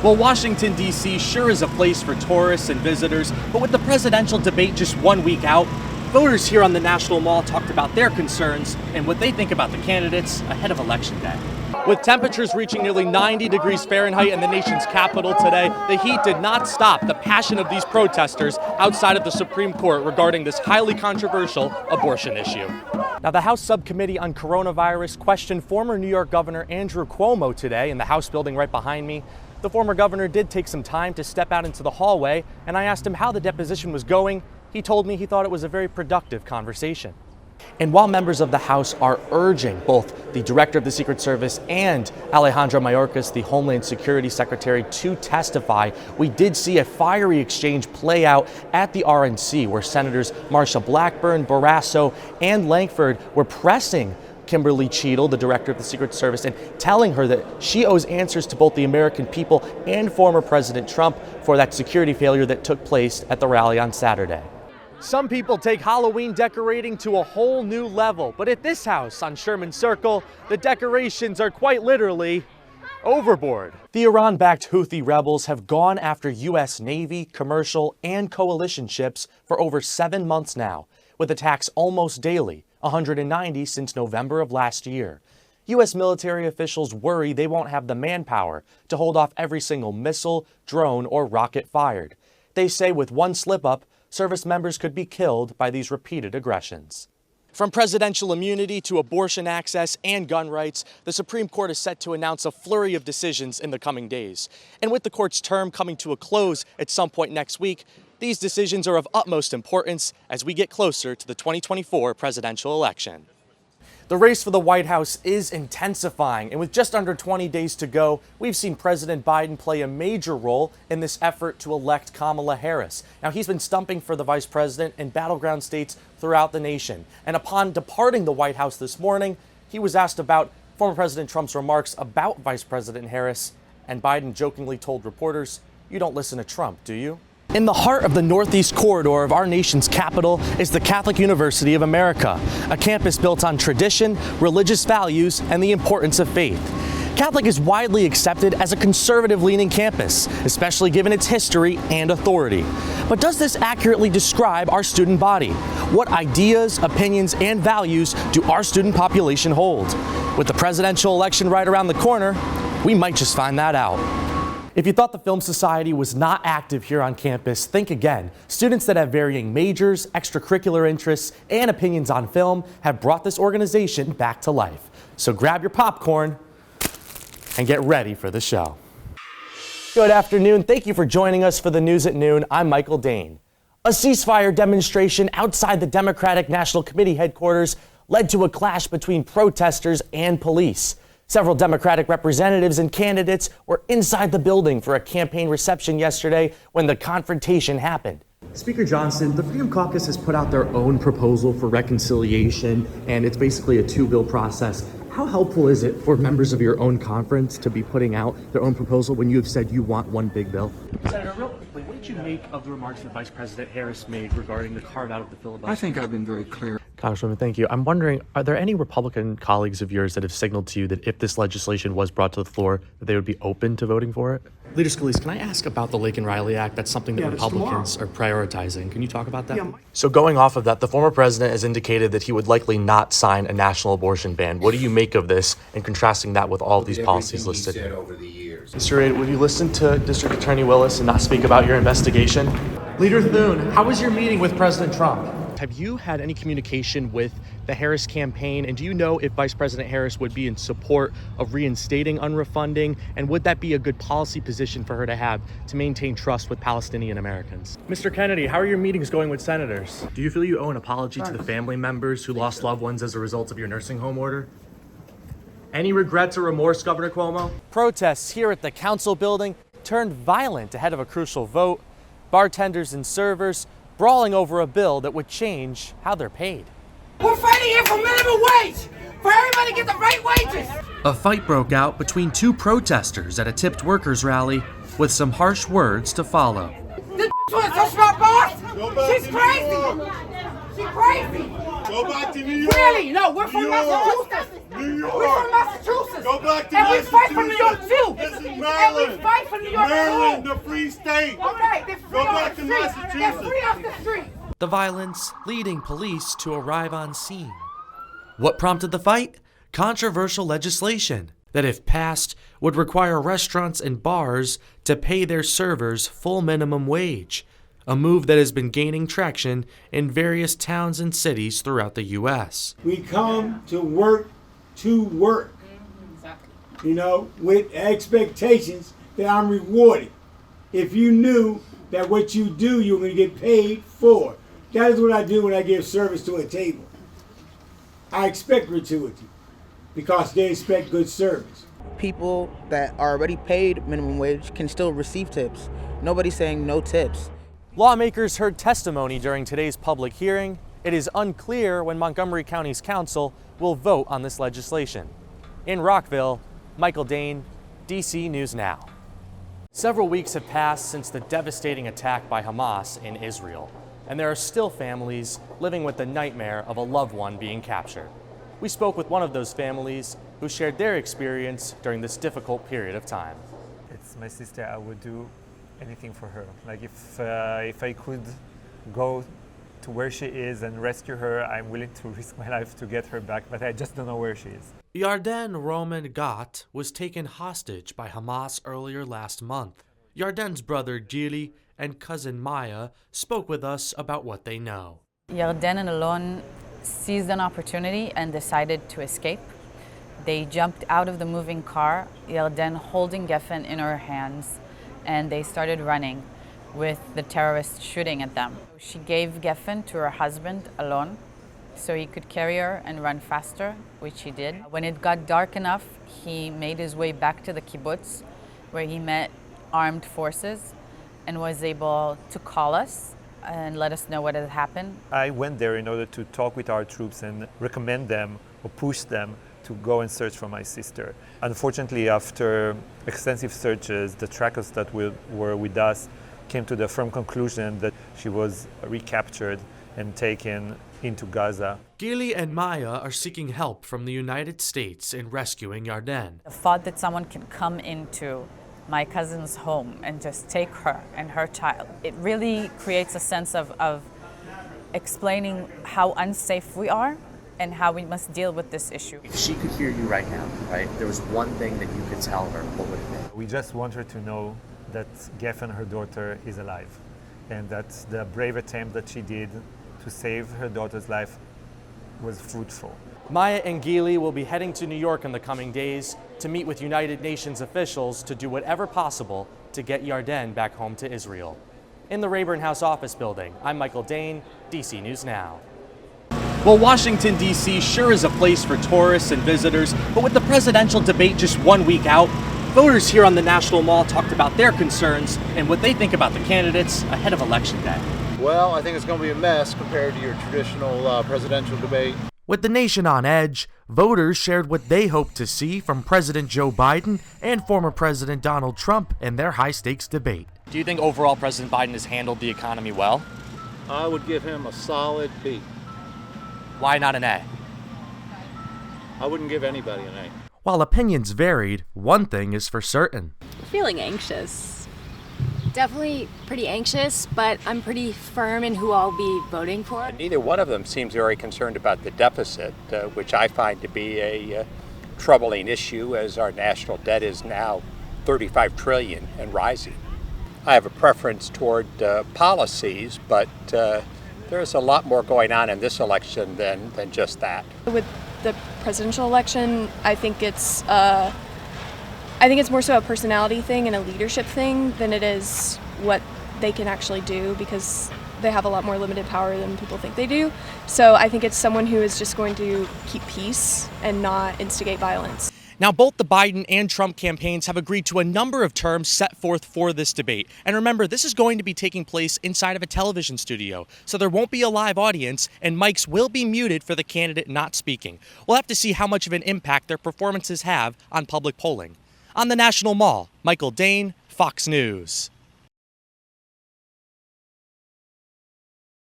Well, Washington, D.C. sure is a place for tourists and visitors, but with the presidential debate just 1 week out, voters here on the National Mall talked about their concerns and what they think about the candidates ahead of Election Day. With temperatures reaching nearly 90 degrees Fahrenheit in the nation's capital today, the heat did not stop the passion of these protesters outside of the Supreme Court regarding this highly controversial abortion issue. Now, the House Subcommittee on Coronavirus questioned former New York Governor Andrew Cuomo today in the House building right behind me. The former governor did take some time to step out into the hallway, and I asked him how the deposition was going. He told me he thought it was a very productive conversation. And while members of the House are urging both the Director of the Secret Service and Alejandro Mayorkas, the Homeland Security Secretary, to testify, we did see a fiery exchange play out at the RNC, where Senators Marsha Blackburn, Barrasso, and Langford were pressing Kimberly Cheadle, the Director of the Secret Service, and telling her that she owes answers to both the American people and former President Trump for that security failure that took place at the rally on Saturday. Some people take Halloween decorating to a whole new level, but at this house on Sherman Circle, the decorations are quite literally overboard. The Iran-backed Houthi rebels have gone after U.S. Navy, commercial, and coalition ships for over 7 months now, with attacks almost daily, 190 since November of last year. U.S. military officials worry they won't have the manpower to hold off every single missile, drone, or rocket fired. They say with one slip-up, service members could be killed by these repeated aggressions. From presidential immunity to abortion access and gun rights, the Supreme Court is set to announce a flurry of decisions in the coming days. And with the court's term coming to a close at some point next week, these decisions are of utmost importance as we get closer to the 2024 presidential election. The race for the White House is intensifying, and with just under 20 days to go, we've seen President Biden play a major role in this effort to elect Kamala Harris. Now, he's been stumping for the vice president in battleground states throughout the nation. And upon departing the White House this morning, he was asked about former President Trump's remarks about Vice President Harris, and Biden jokingly told reporters, "You don't listen to Trump, do you?" In the heart of the northeast corridor of our nation's capital is the Catholic University of America, a campus built on tradition, religious values, and the importance of faith. Catholic is widely accepted as a conservative-leaning campus, especially given its history and authority. But does this accurately describe our student body? What ideas, opinions, and values do our student population hold? With the presidential election right around the corner, we might just find that out. If you thought the Film Society was not active here on campus, think again. Students that have varying majors, extracurricular interests, and opinions on film have brought this organization back to life. So grab your popcorn and get ready for the show. Good afternoon. Thank you for joining us for the News at Noon. I'm Michael Dane. A ceasefire demonstration outside the Democratic National Committee headquarters led to a clash between protesters and police. Several Democratic representatives and candidates were inside the building for a campaign reception yesterday when the confrontation happened. Speaker Johnson, the Freedom Caucus has put out their own proposal for reconciliation, and it's basically a two-bill process. How helpful is it for members of your own conference to be putting out their own proposal when you have said you want one big bill? Senator, real quickly, what did you make of the remarks that Vice President Harris made regarding the carve-out of the filibuster? I think I've been very clear. Congresswoman, thank you. I'm wondering, are there any Republican colleagues of yours that have signaled to you that if this legislation was brought to the floor, that they would be open to voting for it? Leader Scalise, can I ask about the Laken Riley Act? That's something that Republicans are prioritizing. Can you talk about that? Yeah. So going off of that, the former president has indicated that he would likely not sign a national abortion ban. What do you make of this and contrasting that with all of these policies listed? He said over the years. Mr. Reid, would you listen to District Attorney Willis and not speak about your investigation? Leader Thune, how was your meeting with President Trump? Have you had any communication with the Harris campaign, and do you know if Vice President Harris would be in support of reinstating unrefunding, and would that be a good policy position for her to have to maintain trust with Palestinian Americans? Mr. Kennedy, how are your meetings going with senators? Do you feel you owe an apology to the family members who lost loved ones as a result of your nursing home order? Any regrets or remorse, Governor Cuomo? Protests here at the council building turned violent ahead of a crucial vote. Bartenders and servers brawling over a bill that would change how they're paid. We're fighting here for minimum wage, for everybody to get the right wages. A fight broke out between two protesters at a tipped workers rally with some harsh words to follow. This wanna touch my boss? She's crazy. She's crazy. Go back to New York. Really? No, we're from Massachusetts. We're from Massachusetts. Go back to and Massachusetts. we fight for New York too. This is And Maryland. we fight for New York Maryland, too. the free state. All right, they're free Go off back the to street. Massachusetts. They're free off the street. The violence leading police to arrive on scene. What prompted the fight? Controversial legislation that, if passed, would require restaurants and bars to pay their servers full minimum wage, a move that has been gaining traction in various towns and cities throughout the U.S. We come to work, you know, with expectations that I'm rewarded. If you knew that what you do, you're going to get paid for. That is what I do when I give service to a table. I expect gratuity because they expect good service. People that are already paid minimum wage can still receive tips. Nobody's saying no tips. Lawmakers heard testimony during today's public hearing. It is unclear when Montgomery County's council will vote on this legislation. In Rockville, Michael Dane, DC News Now. Several weeks have passed since the devastating attack by Hamas in Israel, and there are still families living with the nightmare of a loved one being captured. We spoke with one of those families who shared their experience during this difficult period of time. It's my sister. I would do anything for her. Like if I could go to where she is and rescue her, I'm willing to risk my life to get her back, but I just don't know where she is. Yarden Roman Gat was taken hostage by Hamas earlier last month. Yarden's brother Gili and cousin Maya spoke with us about what they know. Yarden and Alon seized an opportunity and decided to escape. They jumped out of the moving car, Yarden holding Geffen in her hands, and they started running with the terrorists shooting at them. She gave Geffen to her husband, Alon, so he could carry her and run faster, which he did. When it got dark enough, he made his way back to the kibbutz, where he met armed forces and was able to call us and let us know what had happened. I went there in order to talk with our troops and recommend them or push them to go and search for my sister. Unfortunately, after extensive searches, the trackers that were with us came to the firm conclusion that she was recaptured and taken into Gaza. Gili and Maya are seeking help from the United States in rescuing Yarden. The thought that someone can come into my cousin's home and just take her and her child, it really creates a sense of explaining how unsafe we are and how we must deal with this issue. If she could hear you right now, right, there was one thing that you could tell her, what would it be? We just want her to know that Geffen, her daughter, is alive, and that the brave attempt that she did to save her daughter's life was fruitful. Maya and Gili will be heading to New York in the coming days to meet with United Nations officials to do whatever possible to get Yarden back home to Israel. In the Rayburn House office building, I'm Michael Dane, DC News Now. Well, Washington, D.C. sure is a place for tourists and visitors, but with the presidential debate just 1 week out, voters here on the National Mall talked about their concerns and what they think about the candidates ahead of Election Day. Well, I think it's going to be a mess compared to your traditional presidential debate. With the nation on edge, voters shared what they hope to see from President Joe Biden and former President Donald Trump in their high-stakes debate. Do you think overall President Biden has handled the economy well? I would give him a solid B. Why not an A? I wouldn't give anybody an A. While opinions varied, one thing is for certain. Feeling anxious. Definitely pretty anxious, but I'm pretty firm in who I'll be voting for. Neither one of them seems very concerned about the deficit, which I find to be a troubling issue as our national debt is now $35 trillion and rising. I have a preference toward policies, but there's a lot more going on in this election than just that. With the presidential election, I think it's more so a personality thing and a leadership thing than it is what they can actually do, because they have a lot more limited power than people think they do. So I think it's someone who is just going to keep peace and not instigate violence. Now, both the Biden and Trump campaigns have agreed to a number of terms set forth for this debate. And remember, this is going to be taking place inside of a television studio, so there won't be a live audience, and mics will be muted for the candidate not speaking. We'll have to see how much of an impact their performances have on public polling. On the National Mall, Michael Dane, Fox News.